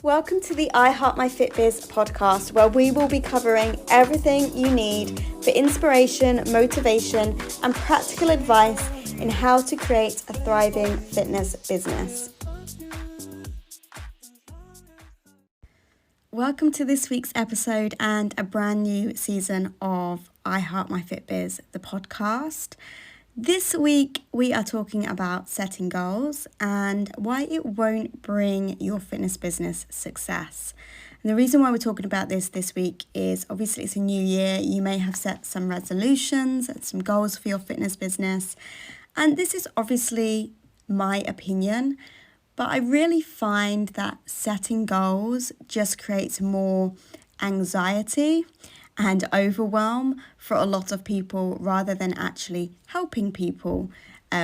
Welcome to the I Heart My Fit Biz podcast, where we will be covering everything you need for inspiration, motivation, and practical advice in how to create a thriving fitness business. Welcome to this week's episode and a brand new season of I Heart My Fit Biz, the podcast. This week, we are talking about setting goals and why it won't bring your fitness business success. And the reason why we're talking about this week is obviously it's a new year. You may have set some resolutions and some goals for your fitness business. And this is obviously my opinion, but I really find that setting goals just creates more anxiety and overwhelm for a lot of people rather than actually helping people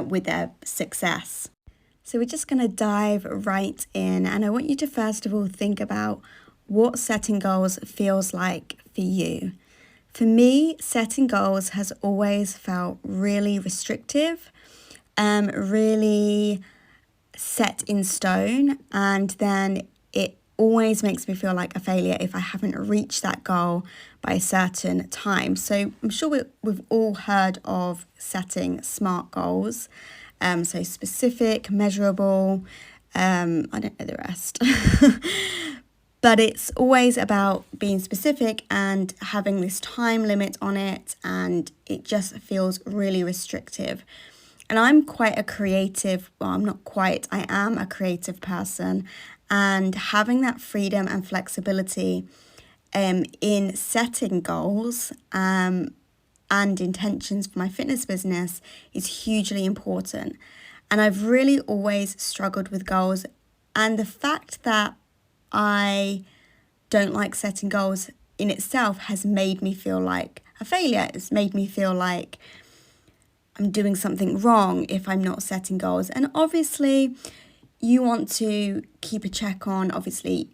with their success. So we're just going to dive right in, and I want you to first of all think about what setting goals feels like for you. For me, setting goals has always felt really restrictive, really set in stone, and then it always makes me feel like a failure if I haven't reached that goal by a certain time. So I'm sure we've all heard of setting SMART goals. So specific, measurable, I don't know the rest. But it's always about being specific and having this time limit on it, and it just feels really restrictive. And I'm quite a creative, I am a creative person, and having that freedom and flexibility in setting goals and intentions for my fitness business is hugely important. And I've really always struggled with goals, and the fact that I don't like setting goals in itself has made me feel like a failure. It's made me feel like I'm doing something wrong if I'm not setting goals. And obviously, you want to keep a check on, obviously,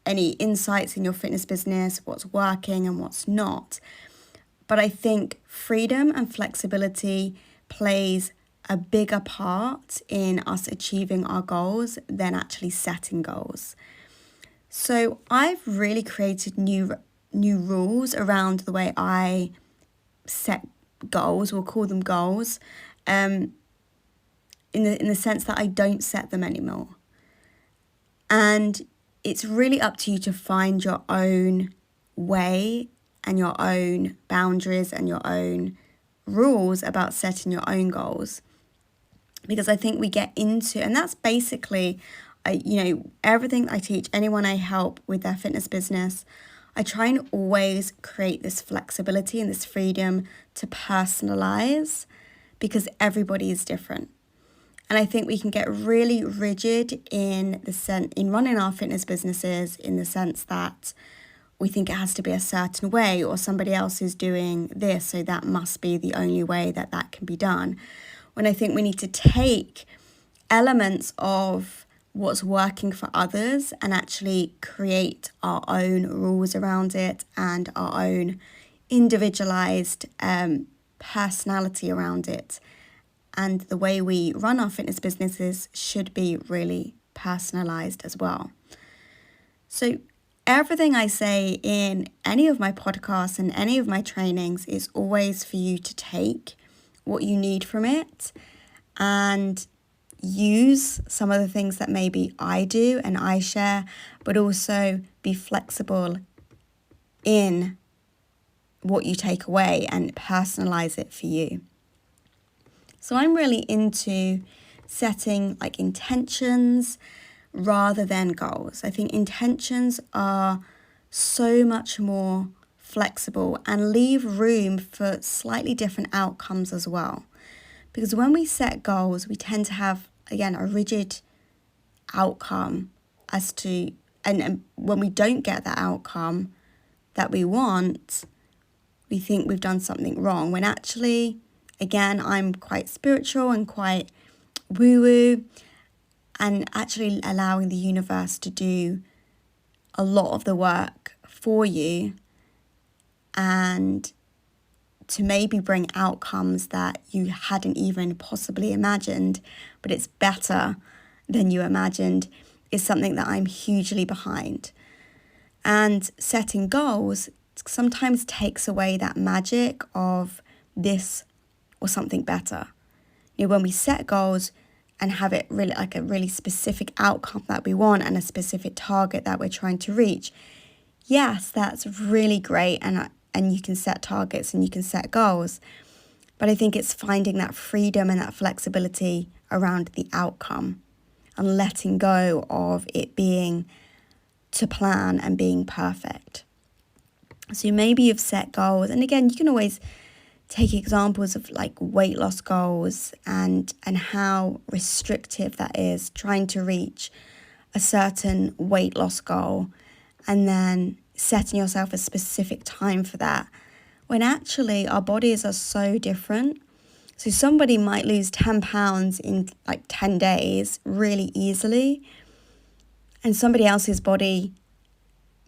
any insights in your fitness business, what's working and what's not. But I think freedom and flexibility plays a bigger part in us achieving our goals than actually setting goals. So I've really created new rules around the way I set goals, we'll call them goals, in the sense that I don't set them anymore. And it's really up to you to find your own way and your own boundaries and your own rules about setting your own goals. Because I think we get into, and that's basically, everything I teach, anyone I help with their fitness business, I try and always create this flexibility and this freedom to personalize, because everybody is different. And I think we can get really rigid in running our fitness businesses, in the sense that we think it has to be a certain way, or somebody else is doing this, so that must be the only way that can be done. When I think we need to take elements of what's working for others and actually create our own rules around it and our own individualized personality around it. And the way we run our fitness businesses should be really personalized as well. So everything I say in any of my podcasts and any of my trainings is always for you to take what you need from it and use some of the things that maybe I do and I share, but also be flexible in what you take away and personalize it for you. So I'm really into setting intentions rather than goals. I think intentions are so much more flexible and leave room for slightly different outcomes as well. Because when we set goals, we tend to have, again, a rigid outcome as to, and when we don't get that outcome that we want, we think we've done something wrong, when actually, again, I'm quite spiritual and quite woo-woo, and actually allowing the universe to do a lot of the work for you and to maybe bring outcomes that you hadn't even possibly imagined, but it's better than you imagined. is something that I'm hugely behind. And setting goals sometimes takes away that magic of this or something better. When we set goals and have it really like a really specific outcome that we want and a specific target that we're trying to reach, yes, that's really great, and you can set targets and you can set goals. But I think it's finding that freedom and that flexibility around the outcome and letting go of it being to plan and being perfect. So maybe you've set goals, and again, you can always take examples of like weight loss goals and how restrictive that is, trying to reach a certain weight loss goal and then setting yourself a specific time for that, when actually our bodies are so different. So somebody might lose 10 pounds in like 10 days really easily, and somebody else's body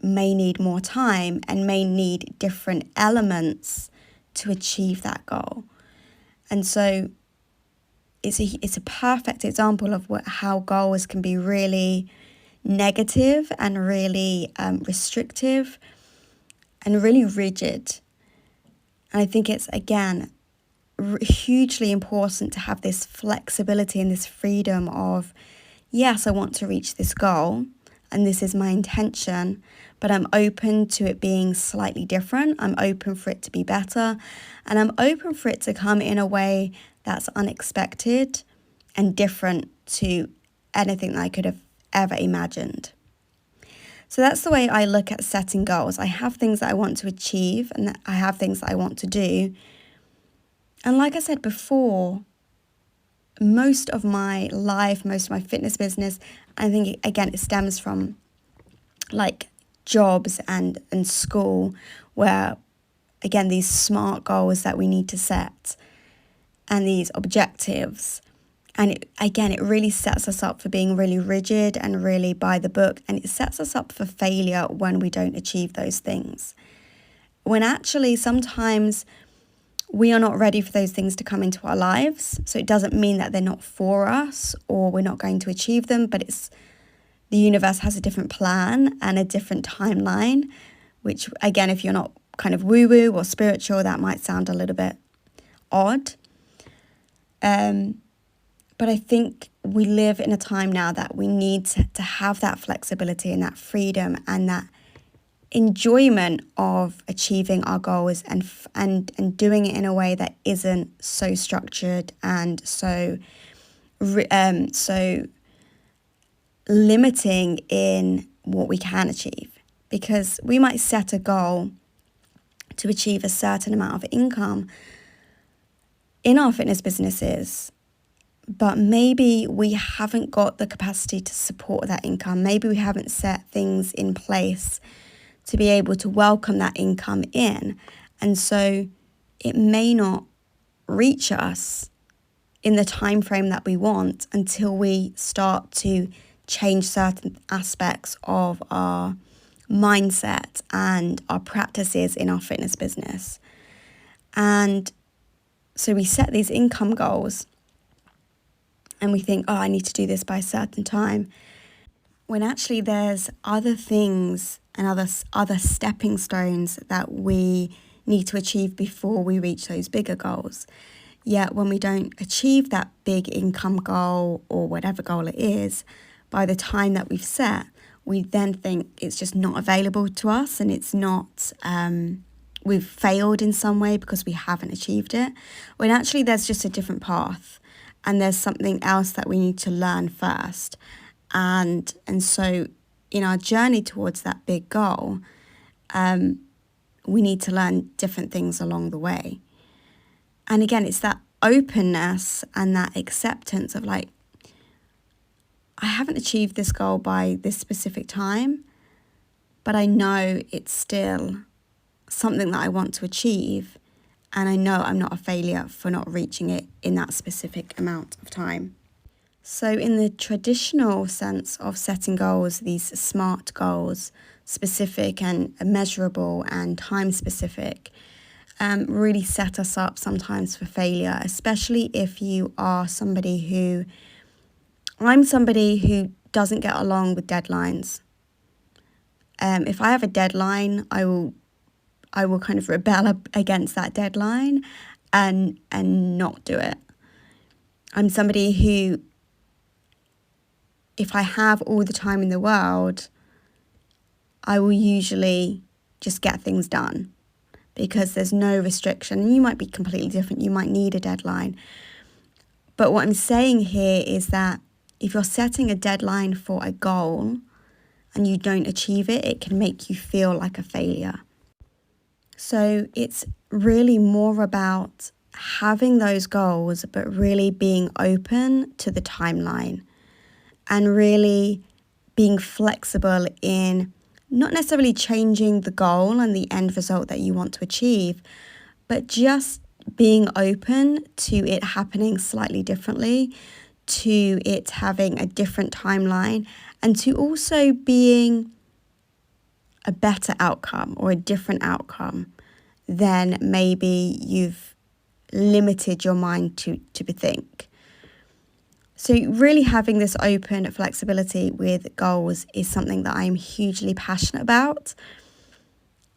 may need more time and may need different elements to achieve that goal. And so it's a perfect example of how goals can be really negative and really restrictive and really rigid. And I think it's, again, hugely important to have this flexibility and this freedom of, yes, I want to reach this goal and this is my intention, but I'm open to it being slightly different. I'm open for it to be better, and I'm open for it to come in a way that's unexpected and different to anything that I could have ever imagined. So that's the way I look at setting goals. I have things that I want to achieve and I have things that I want to do. And like I said before, most of my life, most of my fitness business, I think, again, it stems from like jobs and school, where, again, these SMART goals that we need to set and these objectives. And it really sets us up for being really rigid and really by the book. And it sets us up for failure when we don't achieve those things. When actually sometimes we are not ready for those things to come into our lives. So it doesn't mean that they're not for us or we're not going to achieve them, but the universe has a different plan and a different timeline, which, again, if you're not kind of woo-woo or spiritual, that might sound a little bit odd. But I think we live in a time now that we need to have that flexibility and that freedom and that enjoyment of achieving our goals and doing it in a way that isn't so structured and so limiting in what we can achieve. Because we might set a goal to achieve a certain amount of income in our fitness businesses, but maybe we haven't got the capacity to support that income. Maybe we haven't set things in place to be able to welcome that income in. And so it may not reach us in the time frame that we want until we start to change certain aspects of our mindset and our practices in our fitness business. And so we set these income goals and we think, I need to do this by a certain time, when actually there's other things and other stepping stones that we need to achieve before we reach those bigger goals. Yet when we don't achieve that big income goal or whatever goal it is, by the time that we've set, we then think it's just not available to us and it's not, we've failed in some way because we haven't achieved it. When actually there's just a different path and there's something else that we need to learn first. And so in our journey towards that big goal, we need to learn different things along the way. And again, it's that openness and that acceptance of like, I haven't achieved this goal by this specific time, but I know it's still something that I want to achieve. And I know I'm not a failure for not reaching it in that specific amount of time. So in the traditional sense of setting goals, these SMART goals, specific and measurable and time specific, really set us up sometimes for failure, especially if you are I'm somebody who doesn't get along with deadlines. If I have a deadline, I will kind of rebel against that deadline and not do it. I'm somebody who, if I have all the time in the world, I will usually just get things done because there's no restriction. And you might be completely different. You might need a deadline. But what I'm saying here is that if you're setting a deadline for a goal and you don't achieve it, it can make you feel like a failure. So it's really more about having those goals, but really being open to the timeline and really being flexible in not necessarily changing the goal and the end result that you want to achieve, but just being open to it happening slightly differently, to it having a different timeline, and to also being a better outcome or a different outcome than maybe you've limited your mind to think. So really having this open flexibility with goals is something that I'm hugely passionate about.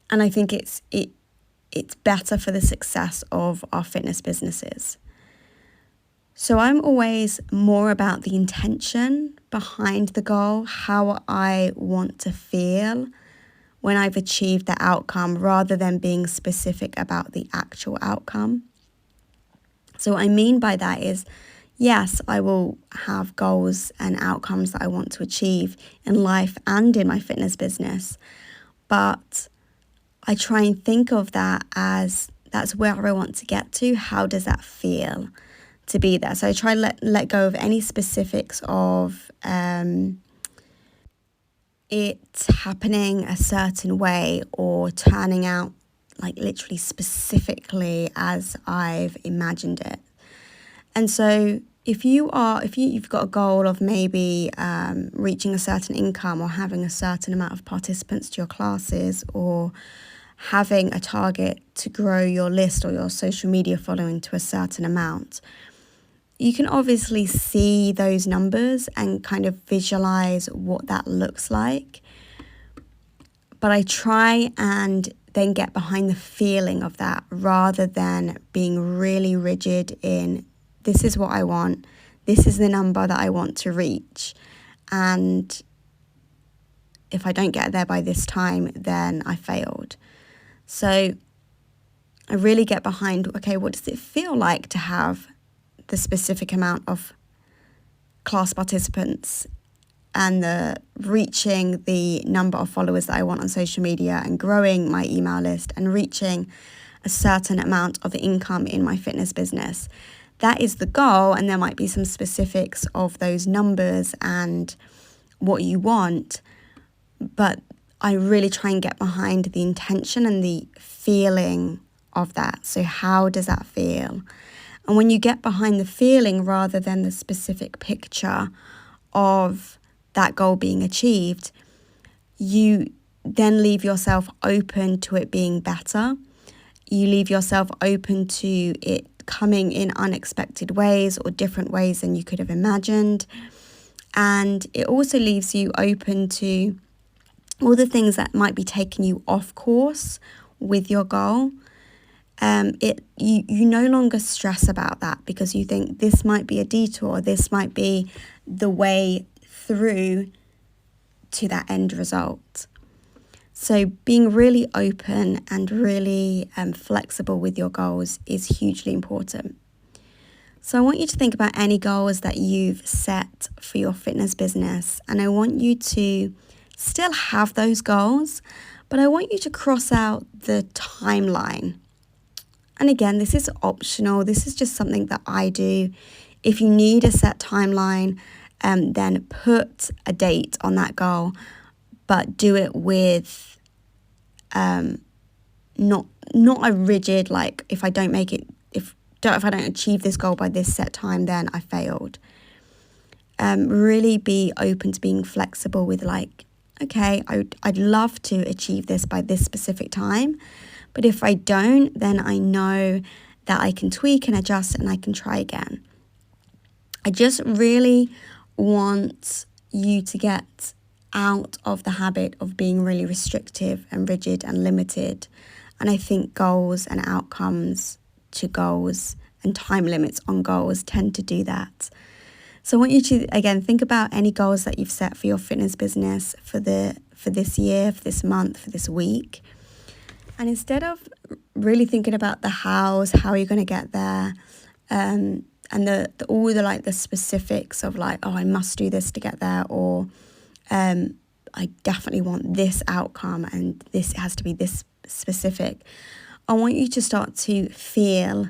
And I think it's better for the success of our fitness businesses. So I'm always more about the intention behind the goal, how I want to feel when I've achieved the outcome, rather than being specific about the actual outcome. So what I mean by that is, yes, I will have goals and outcomes that I want to achieve in life and in my fitness business, but I try and think of that as that's where I want to get to. How does that feel to be there? So I try to let go of any specifics of it happening a certain way or turning out like literally specifically as I've imagined it. And so if you've got a goal of maybe reaching a certain income or having a certain amount of participants to your classes, or having a target to grow your list or your social media following to a certain amount, you can obviously see those numbers and kind of visualize what that looks like. But I try and then get behind the feeling of that, rather than being really rigid in, this is what I want, this is the number that I want to reach, and if I don't get there by this time, then I failed. So I really get behind, okay, what does it feel like to have the specific amount of class participants and the reaching the number of followers that I want on social media, and growing my email list, and reaching a certain amount of income in my fitness business. That is the goal, and there might be some specifics of those numbers and what you want, but I really try and get behind the intention and the feeling of that. So how does that feel? And when you get behind the feeling rather than the specific picture of that goal being achieved, you then leave yourself open to it being better. You leave yourself open to it coming in unexpected ways or different ways than you could have imagined. And it also leaves you open to all the things that might be taking you off course with your goal. You no longer stress about that, because you think this might be a detour, this might be the way through to that end result. So being really open and really flexible with your goals is hugely important. So I want you to think about any goals that you've set for your fitness business, and I want you to still have those goals, but I want you to cross out the timeline. And again, this is optional. This is just something that I do. If you need a set timeline, then put a date on that goal, but do it with not a rigid, like, if I don't make it, if I don't achieve this goal by this set time, then I failed. Really be open to being flexible with, like, okay, I'd love to achieve this by this specific time, but if I don't, then I know that I can tweak and adjust and I can try again. I just really want you to get out of the habit of being really restrictive and rigid and limited. And I think goals and outcomes to goals and time limits on goals tend to do that. So I want you to, again, think about any goals that you've set for your fitness business for this year, for this month, for this week. And instead of really thinking about the how you're going to get there, and all the specifics of like, oh, I must do this to get there, or I definitely want this outcome and this has to be this specific. I want you to start to feel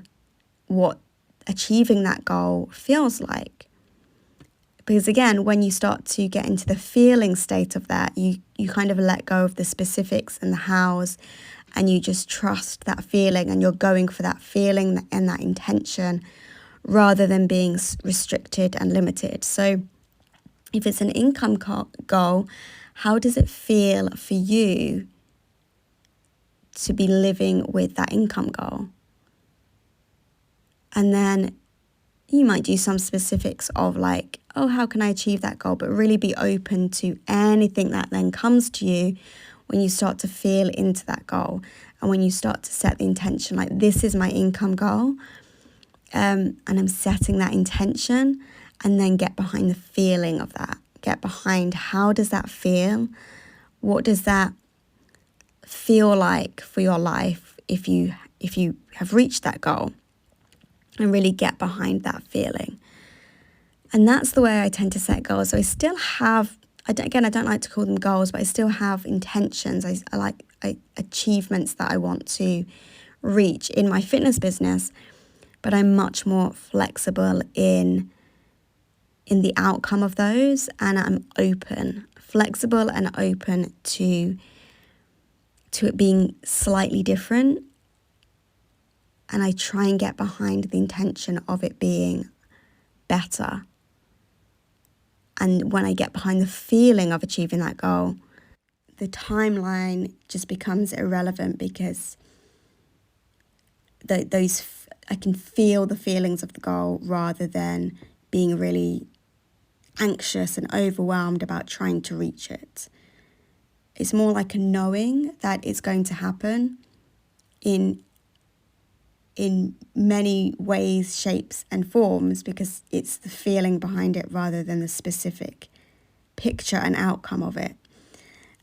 what achieving that goal feels like. Because again, when you start to get into the feeling state of that, you kind of let go of the specifics and the hows, and you just trust that feeling, and you're going for that feeling and that intention rather than being restricted and limited. So if it's an income goal, how does it feel for you to be living with that income goal? And then you might do some specifics of like, oh, how can I achieve that goal? But really be open to anything that then comes to you when you start to feel into that goal. And when you start to set the intention, like this is my income goal, and I'm setting that intention, and then get behind the feeling of that. Get behind, how does that feel? What does that feel like for your life if you have reached that goal? And really get behind that feeling. And that's the way I tend to set goals. So I still have, I don't like to call them goals, but I still have intentions. I like achievements that I want to reach in my fitness business, but I'm much more flexible in the outcome of those, and I'm flexible and open to it being slightly different. And I try and get behind the intention of it being better. And when I get behind the feeling of achieving that goal, the timeline just becomes irrelevant, because I can feel the feelings of the goal rather than being really anxious and overwhelmed about trying to reach it. It's more like a knowing that it's going to happen in many ways, shapes and forms, because it's the feeling behind it rather than the specific picture and outcome of it.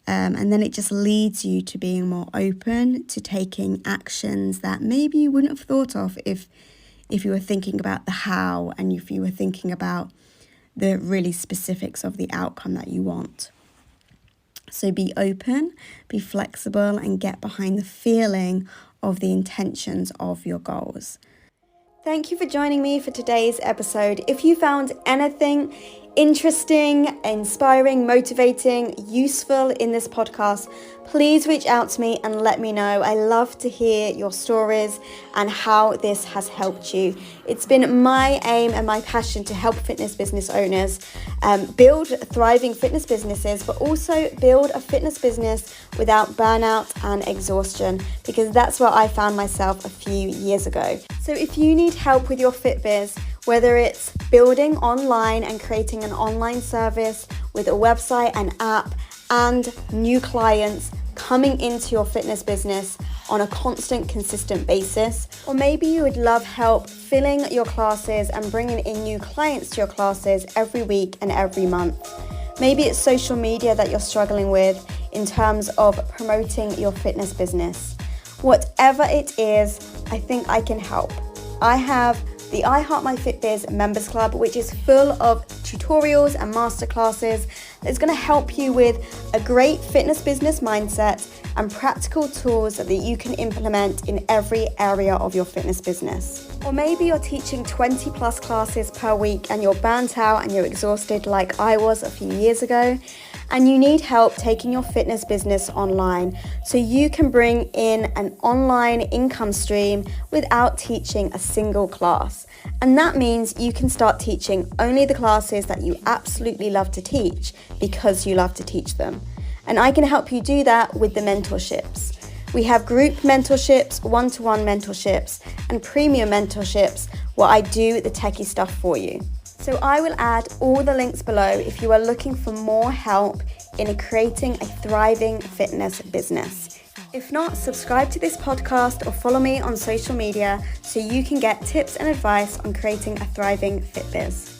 And then it just leads you to being more open to taking actions that maybe you wouldn't have thought of if you were thinking about the how, and if you were thinking about the really specifics of the outcome that you want. So be open, be flexible, and get behind the feeling of the intentions of your goals. Thank you for joining me for today's episode. If you found anything interesting, inspiring, motivating, useful in this podcast, please reach out to me and let me know. I love to hear your stories and how this has helped you. It's been my aim and my passion to help fitness business owners build thriving fitness businesses, but also build a fitness business without burnout and exhaustion, because that's where I found myself a few years ago. So if you need help with your fit biz, whether it's building online and creating an online service with a website and app, and new clients coming into your fitness business on a constant, consistent basis, or maybe you would love help filling your classes and bringing in new clients to your classes every week and every month. Maybe it's social media that you're struggling with in terms of promoting your fitness business. Whatever it is, I think I can help. I have the I Heart My Fit Biz Members Club, which is full of tutorials and masterclasses that's going to help you with a great fitness business mindset and practical tools that you can implement in every area of your fitness business. Or maybe you're teaching 20 plus classes per week and you're burnt out and you're exhausted like I was a few years ago, and you need help taking your fitness business online so you can bring in an online income stream without teaching a single class. And that means you can start teaching only the classes that you absolutely love to teach because you love to teach them. And I can help you do that with the mentorships. We have group mentorships, one-to-one mentorships, and premium mentorships where I do the techie stuff for you. So I will add all the links below if you are looking for more help in creating a thriving fitness business. If not, subscribe to this podcast or follow me on social media so you can get tips and advice on creating a thriving fit biz.